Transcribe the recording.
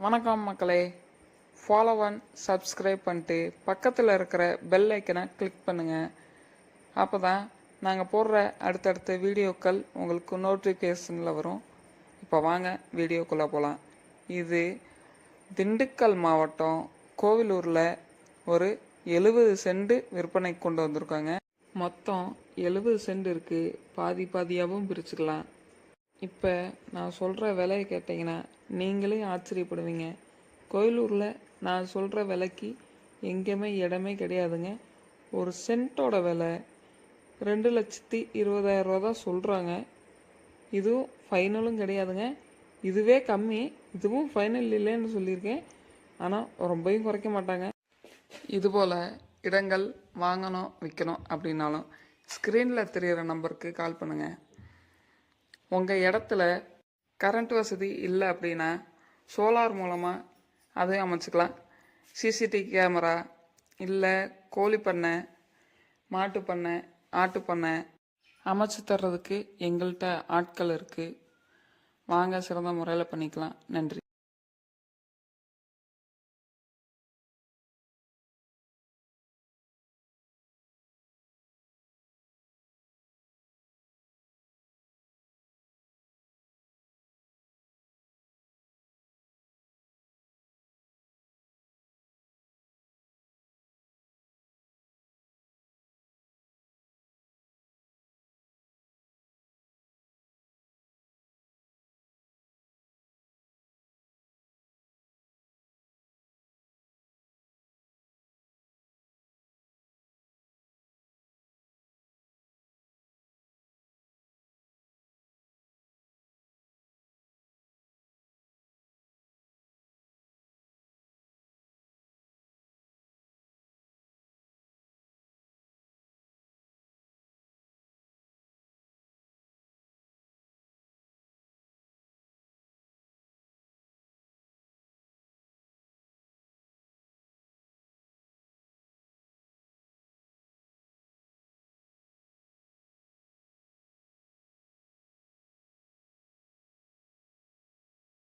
வணக்கம் மக்களே, follow and subscribe பண்ணிட்டு பக்கத்தில் இருக்கிற பெல் ஐக்கனை கிளிக் பண்ணுங்கள். அப்போ தான் நாங்கள் போடுற அடுத்தடுத்த வீடியோக்கள் உங்களுக்கு நோட்டிஃபிகேஷனில் வரும். இப்போ வாங்க வீடியோக்குள்ளே போகலாம். இது திண்டுக்கல் மாவட்டம் கோவிலூரில் ஒரு 70 சென்ட் விற்பனை கொண்டு வந்திருக்காங்க. மொத்தம் 70 சென்ட் இருக்குது. பாதி பாதியாகவும் பிரிச்சுக்கலாம். இப்போ நான் சொல்கிற விலையை கேட்டிங்கன்னா நீங்களே ஆச்சரியப்படுவீங்க. கோயிலூரில் நான் சொல்கிற விலைக்கு எங்கேயுமே இடமே கிடையாதுங்க. ஒரு சென்ட்டோட விலை 2,20,000 தான் சொல்கிறாங்க. இதுவும் ஃபைனலும் கிடையாதுங்க. இதுவே கம்மி, இதுவும் ஃபைனல் இல்லைன்னு சொல்லியிருக்கேன். ஆனால் ரொம்பவும் குறைக்க மாட்டாங்க. இதுபோல் இடங்கள் வாங்கணும் விற்கணும் அப்படின்னாலும் ஸ்க்ரீனில் தெரிகிற நம்பருக்கு கால் பண்ணுங்கள். உங்கள் இடத்துல கரண்ட் வசதி இல்லை அப்படின்னா சோலார் மூலமாக அதையும் அமைச்சிக்கலாம். சிசிடிவி கேமரா இல்லை கோழி பண்ணை, மாட்டு பண்ணை, ஆட்டு பண்ணை அமைச்சு தர்றதுக்கு எங்கள்கிட்ட ஆட்கள் இருக்குது. வாங்க, சிறந்த முறையில் பண்ணிக்கலாம். நன்றி.